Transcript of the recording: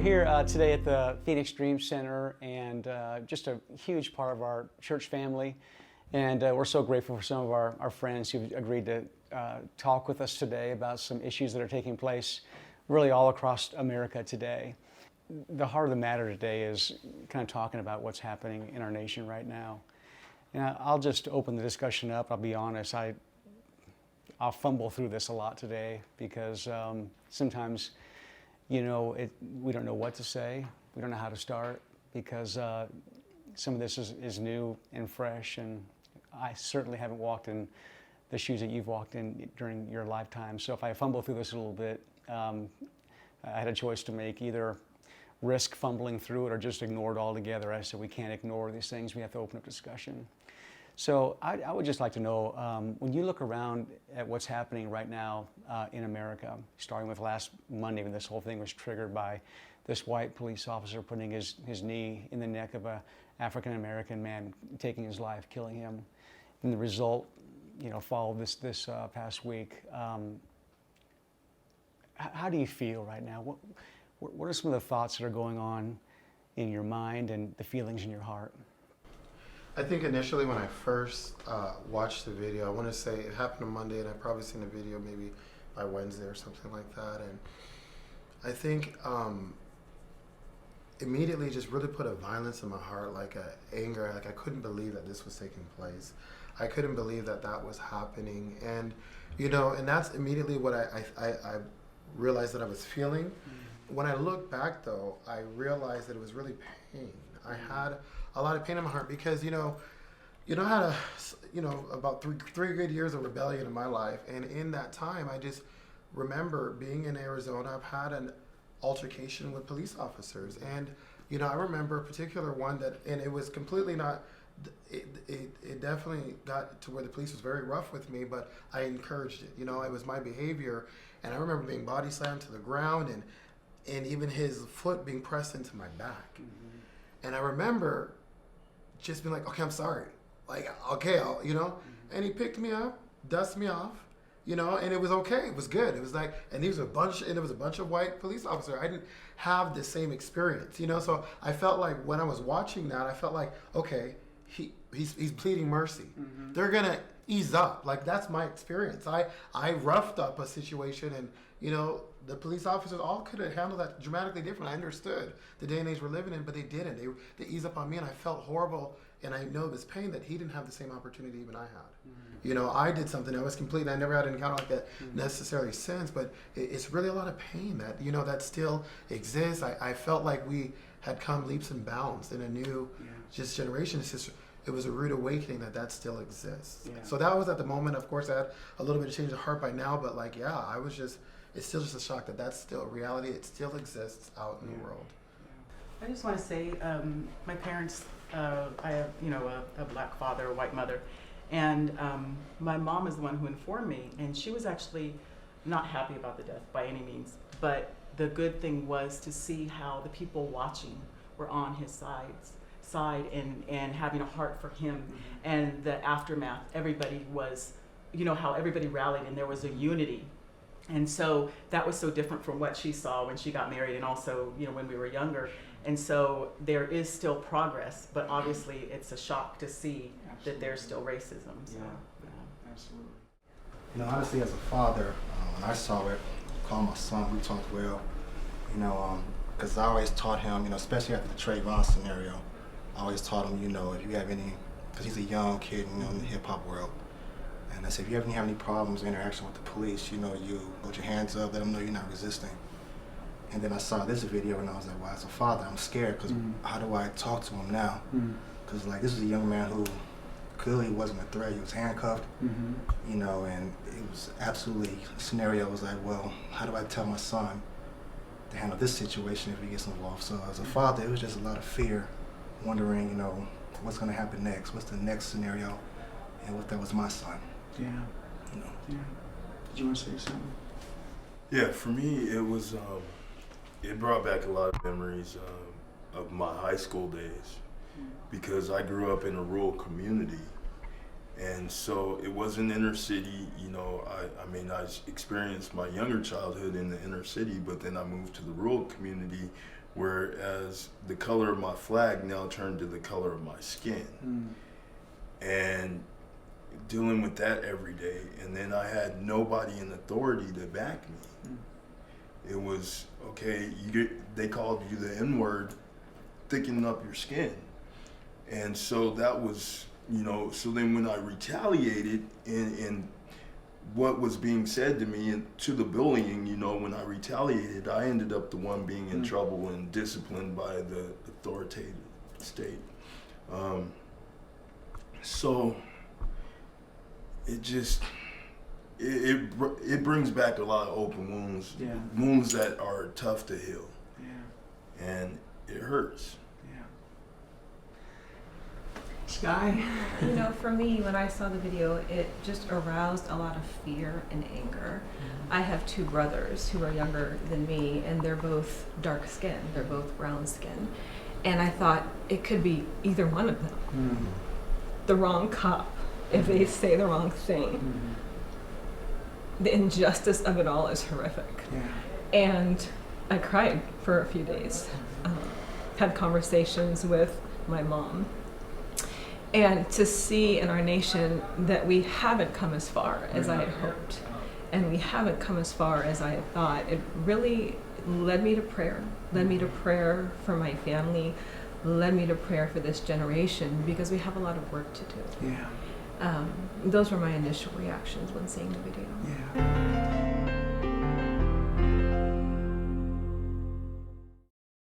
We're here today at the Phoenix Dream Center, and just a huge part of our church family. And we're so grateful for some of our friends who've agreed to talk with us today about some issues that are taking place really all across America today. The heart of the matter today is kind of talking about what's happening in our nation right now. And I'll just open the discussion up. I'll be honest, I'll fumble through this a lot today because sometimes, we don't know what to say. We don't know how to start because some of this is new and fresh, and I certainly haven't walked in the shoes that you've walked in during your lifetime. So if I fumble through this a little bit, I had a choice to make: either risk fumbling through it or just ignore it altogether. I said we can't ignore these things. We have to open up discussion. So I would just like to know, when you look around at what's happening right now in America, starting with last Monday when this whole thing was triggered by this white police officer putting his knee in the neck of a African-American man, taking his life, killing him. And the result, followed this past week. How do you feel right now? What are some of the thoughts that are going on in your mind and the feelings in your heart? I think initially when I first watched the video, I want to say it happened on Monday, and I've probably seen the video maybe by Wednesday or something like that. And I think immediately just really put a violence in my heart, like a anger, like I couldn't believe that this was taking place. I couldn't believe that was happening. And, and that's immediately what I realized that I was feeling. Mm-hmm. When I look back, though, I realized that it was really pain. I had a lot of pain in my heart because, I had about three good years of rebellion in my life. And in that time, I just remember being in Arizona. I've had an altercation with police officers. And, I remember a particular one and it was completely not, it definitely got to where the police was very rough with me, but I encouraged it. It was my behavior. And I remember being body slammed to the ground and even his foot being pressed into my back. Mm-hmm. And I remember just being like, okay, I'm sorry. Like, okay, mm-hmm. And he picked me up, dusted me off, and it was okay. It was good. It was like, and there was a bunch of white police officers. I didn't have the same experience, So I felt like when I was watching that, I felt like, okay, he's pleading mercy. Mm-hmm. They're going to ease up. Like, that's my experience. I roughed up a situation, and, the police officers all could have handled that dramatically different. I understood the day and age we're living in, but they didn't. They eased up on me, and I felt horrible, and I know this pain that he didn't have the same opportunity even I had. Mm-hmm. I did something that was completely, I never had an encounter like that necessarily since, but it's really a lot of pain that, that still exists. I felt like we had come leaps and bounds in a new just generation. It's just, it was a rude awakening that still exists. Yeah. So that was at the moment. Of course, I had a little bit of change of heart by now, but I was just, it's still just a shock that's still a reality. It still exists out in the world. I just want to say, my parents, I have, a black father, a white mother, and my mom is the one who informed me, and she was actually not happy about the death by any means, but the good thing was to see how the people watching were on his side and having a heart for him. Mm-hmm. And the aftermath, everybody was, how everybody rallied and there was a unity. And so that was so different from what she saw when she got married and also, when we were younger. And so there is still progress, but obviously it's a shock to see that there's still racism. So, Absolutely. Honestly, as a father, when I saw it, I called my son, we talked well, because I always taught him, especially after the Trayvon scenario, I always taught him, if you have any, because he's a young kid, in the hip hop world. And I said, if you ever have any problems or interaction with the police, you put your hands up, let them know you're not resisting. And then I saw this video and I was like, well, as a father, I'm scared because how do I talk to him now? Because this is a young man who clearly wasn't a threat. He was handcuffed, and it was absolutely a scenario. I was like, well, how do I tell my son to handle this situation if he gets involved? So as a father, it was just a lot of fear, wondering, what's going to happen next? What's the next scenario? And what that was my son. Yeah. Yeah. Did you want to say something? Yeah, for me, it was, it brought back a lot of memories of my high school days because I grew up in a rural community. And so it wasn't inner city, I experienced my younger childhood in the inner city, but then I moved to the rural community whereas the color of my flag now turned to the color of my skin. And dealing with that every day, and then I had nobody in authority to back me. It was, okay, they called you the N-word, thickening up your skin. And so that was, you know, so then when I retaliated in what was being said to me and to the bullying, you know, when I retaliated, I ended up the one being in trouble and disciplined by the authoritative state. So it just, it brings back a lot of open wounds, wounds that are tough to heal, and it hurts. Sky? You know, for me, when I saw the video, it just aroused a lot of fear and anger. I have two brothers who are younger than me, and they're both dark skinned. They're both brown skinned. And I thought it could be either one of them. The wrong cop, if they say the wrong thing. The injustice of it all is horrific. And I cried for a few days. Had conversations with my mom. And to see in our nation that we haven't come as far as I had hoped, and we haven't come as far as I had thought, it really led me to prayer. Led me to prayer for my family, led me to prayer for this generation, because we have a lot of work to do. Those were my initial reactions when seeing the video.